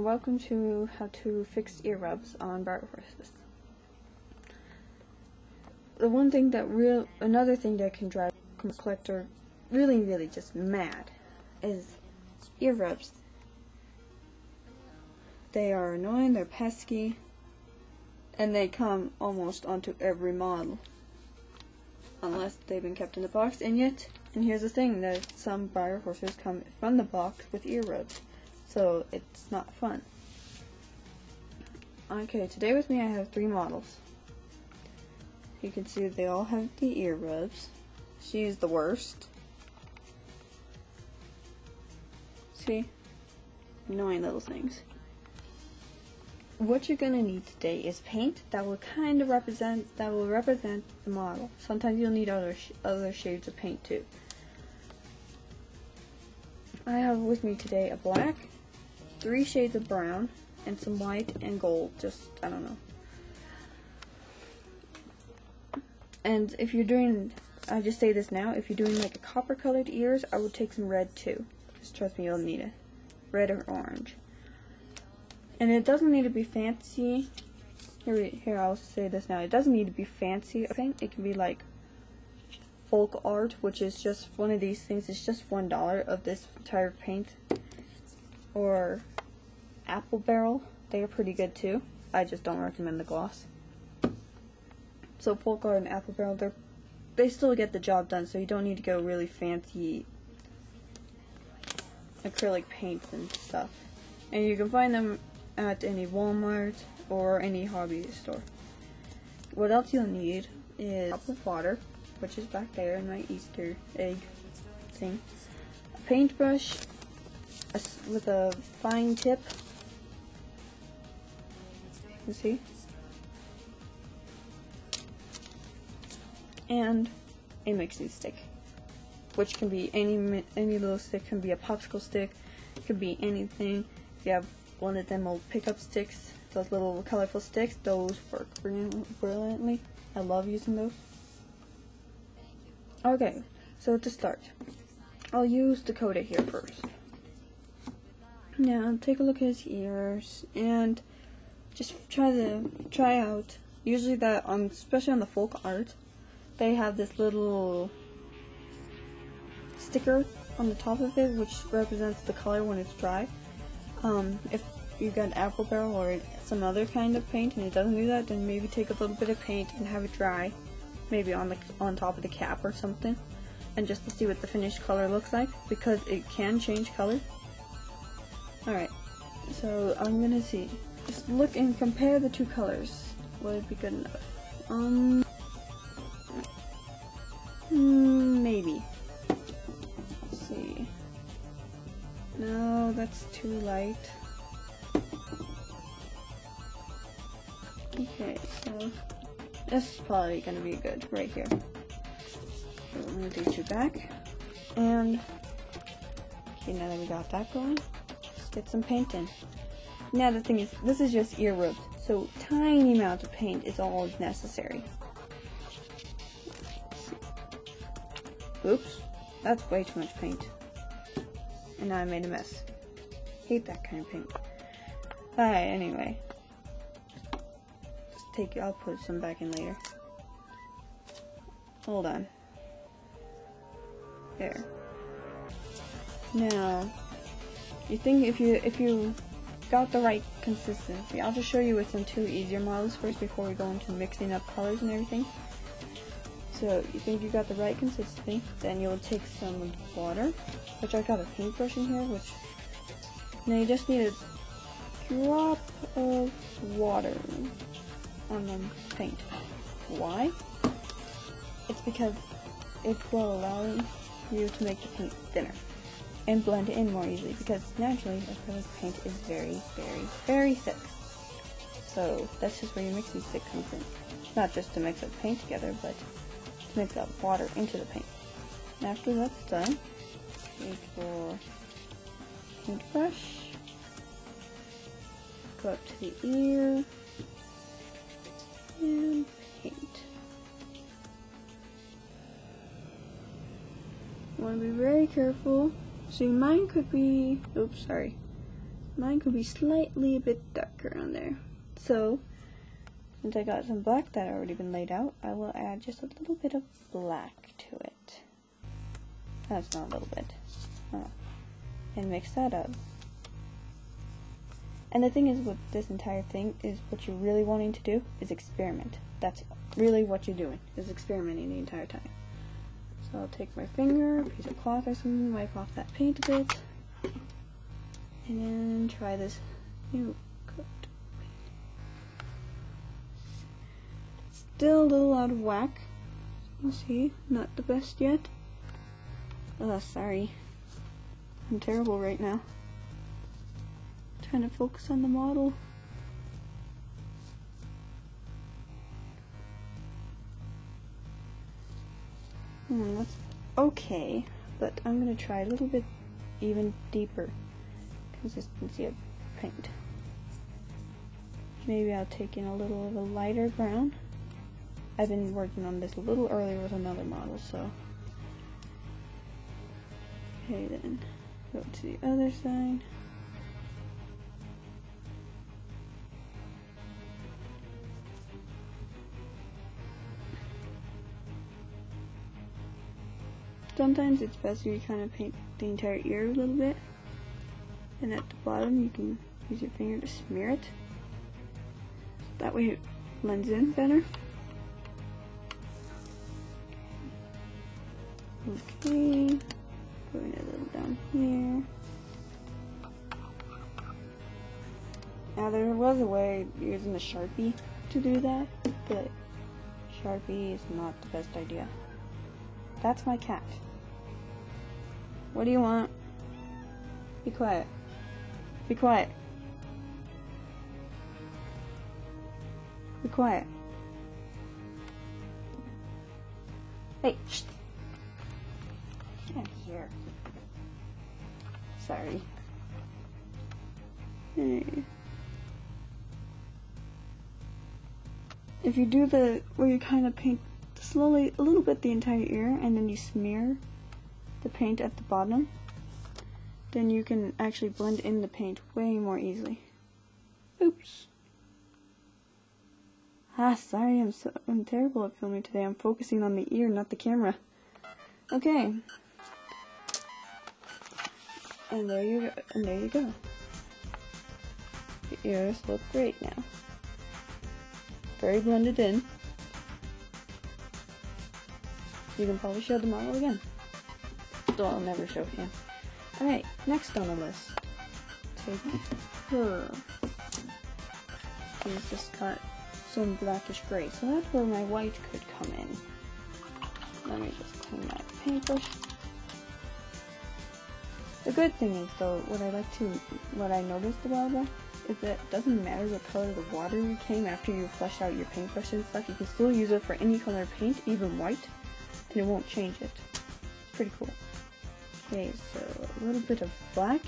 and welcome to how to fix ear rubs on Breyer horses. Another thing that can drive a collector really just mad is ear rubs. They are annoying, they're pesky, and they come almost onto every model. Unless they've been kept in the box, and here's the thing, that some Breyer horses come from the box with ear rubs. So it's not fun. Okay, today with me I have 3 models. You can see they all have the ear rubs. She's the worst. See? Annoying little things. What you're gonna need today is paint that will represent the model. Sometimes you'll need other shades of paint too. I have with me today a black, 3 shades of brown, and some white and gold, I don't know. And if you're doing, I just say this now, if you're doing like a copper colored ears, I would take some red too. Just trust me, you'll need it. Red or orange. And it doesn't need to be fancy. Here, I'll say this now. It doesn't need to be fancy. I think it can be like folk art, which is just one of these things. It's just $1 of this entire paint. Or apple barrel. They are pretty good too. I just don't recommend the gloss. So folk art and apple barrel, they still get the job done. So you don't need to go really fancy acrylic paints and stuff. And you can find them at any Walmart or any hobby store. What else you'll need is a cup of water, which is back there in my Easter egg thing. A paintbrush with a fine tip. You see? And a mixing stick, which can be any little stick. Can be a popsicle stick. It could be anything. If you have one of them old pickup sticks, those little colorful sticks, those work brilliantly. I love using those. Okay, so to start, I'll use Dakota here first. Now take a look at his ears and just try out. Usually especially on the folk art, they have this little sticker on the top of it which represents the color when it's dry. If you've got an apple barrel or some other kind of paint and it doesn't do that, then maybe take a little bit of paint and have it dry, maybe on top of the cap or something, and just to see what the finished color looks like, because it can change color. Alright, so I'm gonna see. Just look and compare the 2 colors. Would be good enough. Maybe. Let's see. No, that's too light. Okay, so this is probably gonna be good right here. So I'm gonna do 2 back. And okay, now that we got that going, let's get some paint in. Now the thing is, this is just ear rubs, so tiny amount of paint is all necessary. Oops, that's way too much paint. And now I made a mess. Hate that kind of paint. Alright, anyway. I'll put some back in later. Hold on. There. Now, you think if you got the right consistency, I'll just show you with some 2 easier models first before we go into mixing up colors and everything. So you think you got the right consistency, then you'll take some water, which I got a paintbrush in here, which now you just need a drop of water on the paint. Why? It's because it will allow you to make the paint thinner and blend it in more easily, because naturally acrylic paint is very thick. So that's just where your mixing stick comes in. Not just to mix the paint together, but to mix that water into the paint. And after that's done, take your paintbrush, go up to the ear, and paint. You want to be very careful. See, mine could be, oops, sorry. Mine could be slightly a bit darker on there. So, since I got some black that had already been laid out, I will add just a little bit of black to it. That's not a little bit. Oh. And mix that up. And the thing is with this entire thing is what you're really wanting to do is experiment. That's really what you're doing, is experimenting the entire time. So I'll take my finger, a piece of cloth or something, wipe off that paint a bit, and then try this new coat. Still a little out of whack. You see, not the best yet. Oh, sorry. I'm terrible right now. Trying to focus on the model. That's okay, but I'm gonna try a little bit even deeper consistency of paint. Maybe I'll take in a little of a lighter brown. I've been working on this a little earlier with another model, so. Okay, then go to the other side. Sometimes it's best if you kind of paint the entire ear a little bit, and at the bottom you can use your finger to smear it. That way it blends in better. Okay, going a little down here. Now there was a way using a Sharpie to do that, but Sharpie is not the best idea. That's my cat. What do you want? Be quiet. Be quiet. Be quiet. Hey, shh. Get out of here. Sorry. Hey. If you do the where you kind of paint slowly a little bit the entire ear and then you smear the paint at the bottom, then you can actually blend in the paint way more easily. Oops. Sorry, I'm terrible at filming today. I'm focusing on the ear, not the camera. Okay. And there you go. And there you go. The ears look great now. Very blended in. You can probably show the model again. Though I'll never show him. Alright, next on the list. Take her. She's just got some blackish gray, so that's where my white could come in. Let me just clean my paintbrush. The good thing is though, what I noticed about that is that it doesn't matter what color the water came after you flush out your paintbrush and stuff, you can still use it for any color paint, even white, and it won't change it. It's pretty cool. Okay, so a little bit of black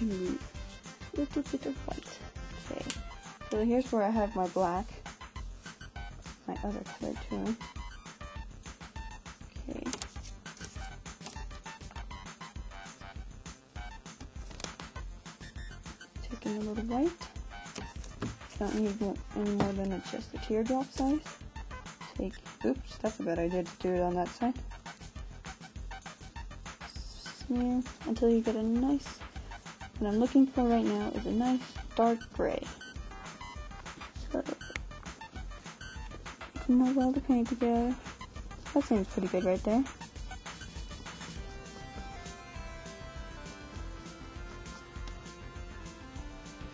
and a little bit of white. Okay, so here's where I have my black, my other color too. Okay. Taking a little white. Don't need any more than just a teardrop size. Oops, that's a bad idea to do it on that side. Smear until you get a nice, what I'm looking for right now is a nice dark gray. So, move all the paint together. That seems pretty good right there.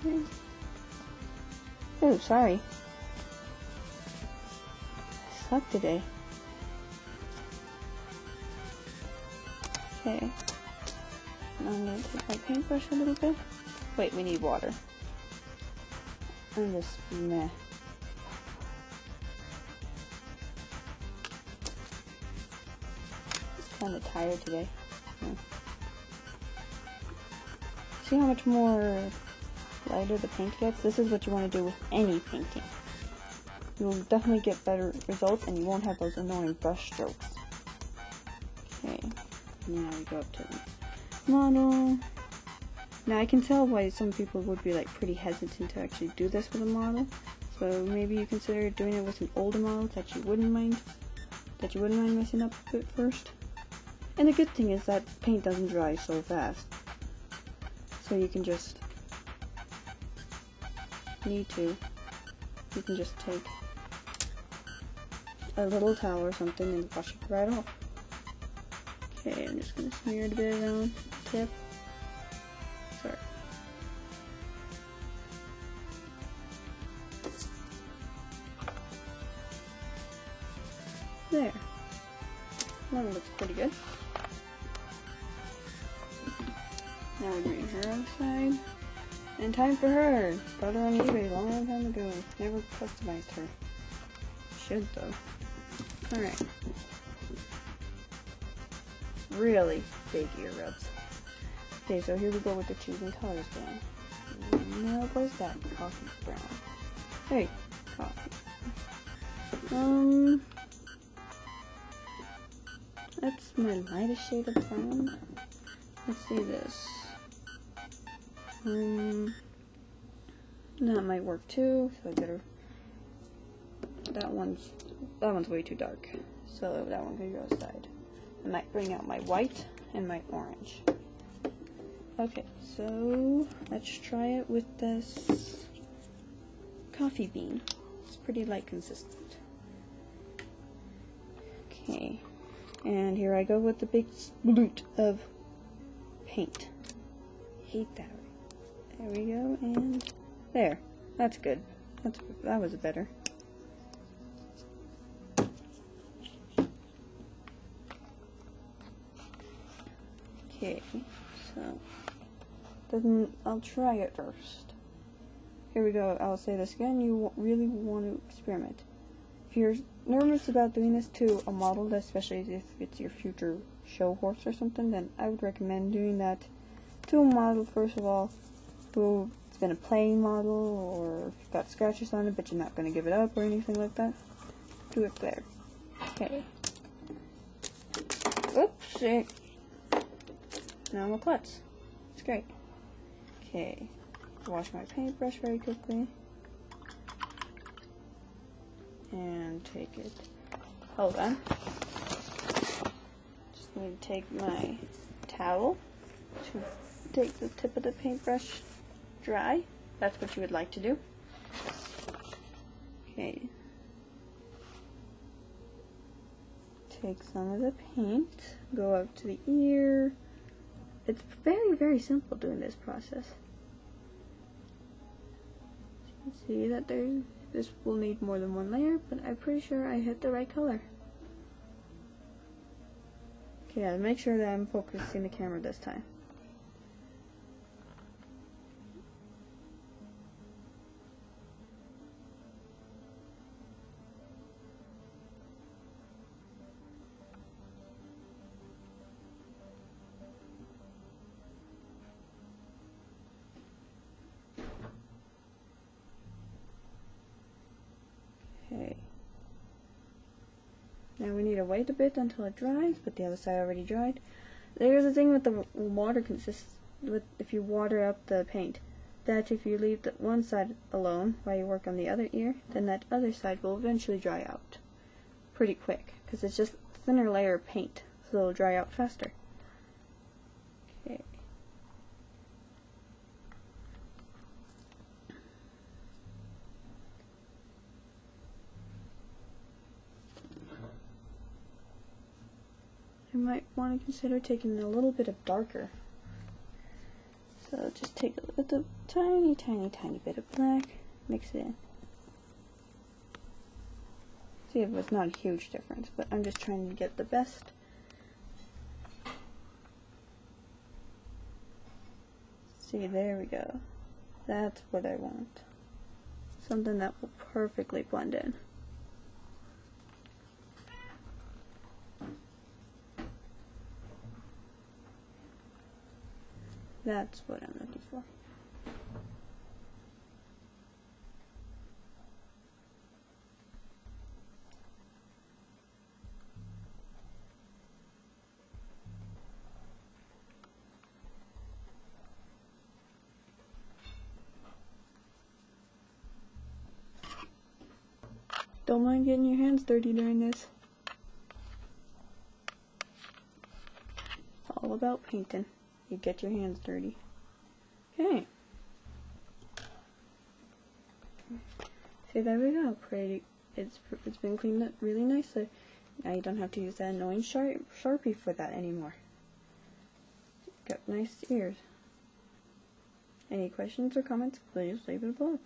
Okay. Oh, sorry. I suck today. Okay. And I'm going to take my paintbrush a little bit. Wait, we need water. I'm just meh. Kind of tired today. Yeah. See how much more lighter the paint gets? This is what you want to do with any painting. You'll definitely get better results and you won't have those annoying brush strokes. Okay, now we go up to the model. Now I can tell why some people would be like pretty hesitant to actually do this with a model. So maybe you consider doing it with an older model that you wouldn't mind messing up a bit first. And the good thing is that paint doesn't dry so fast. So you can just you can just take a little towel or something and brush it right off. Okay, I'm just gonna smear it a bit around the tip. Sorry. There. That looks pretty good. Now we bring her outside. And time for her! Bought her on eBay a long time ago. Never customized her. Should though. Alright. Really big ear rubs. Okay, so here we go with the choosing colors again. Now where's that coffee brown? Hey, coffee. That's my lightest shade of brown. Let's see this. That might work too, so I better. That one's way too dark, so that one can go aside. I might bring out my white and my orange. Okay, so let's try it with this coffee bean. It's pretty light consistent. Okay, and here I go with the big sploot of paint. Hate that. There we go, and there. That's good. That was better. Okay, so I'll try it first. Here we go. I'll say this again. You really want to experiment. If you're nervous about doing this to a model, especially if it's your future show horse or something, then I would recommend doing that to a model first of all who it's been a playing model, or if you've got scratches on it but you're not going to give it up or anything like that. Do it there. Okay. Oops. Now I'm a klutz. It's great. Okay. Wash my paintbrush very quickly. And take it. Hold on. Just need to take my towel to take the tip of the paintbrush dry. That's what you would like to do. Okay. Take some of the paint, go up to the ear. It's very, very simple doing this process. You can see that this will need more than one layer, but I'm pretty sure I hit the right color. Okay, I'll make sure that I'm focusing the camera this time. Okay. Now we need to wait a bit until it dries, but the other side already dried. There's the thing with the water if you water up the paint, that if you leave the one side alone while you work on the other ear, then that other side will eventually dry out pretty quick, because it's just a thinner layer of paint, so it'll dry out faster. Okay. I might want to consider taking a little bit of darker. So just take a little tiny bit of black, mix it in. See, if it's not a huge difference, but I'm just trying to get the best. See, there we go. That's what I want. Something that will perfectly blend in. That's what I'm looking for. Don't mind getting your hands dirty during this. It's all about painting. You get your hands dirty. Okay. See, there we go. Pretty. It's been cleaned up really nicely. Now you don't have to use that annoying Sharpie for that anymore. Got nice ears. Any questions or comments, please leave it below.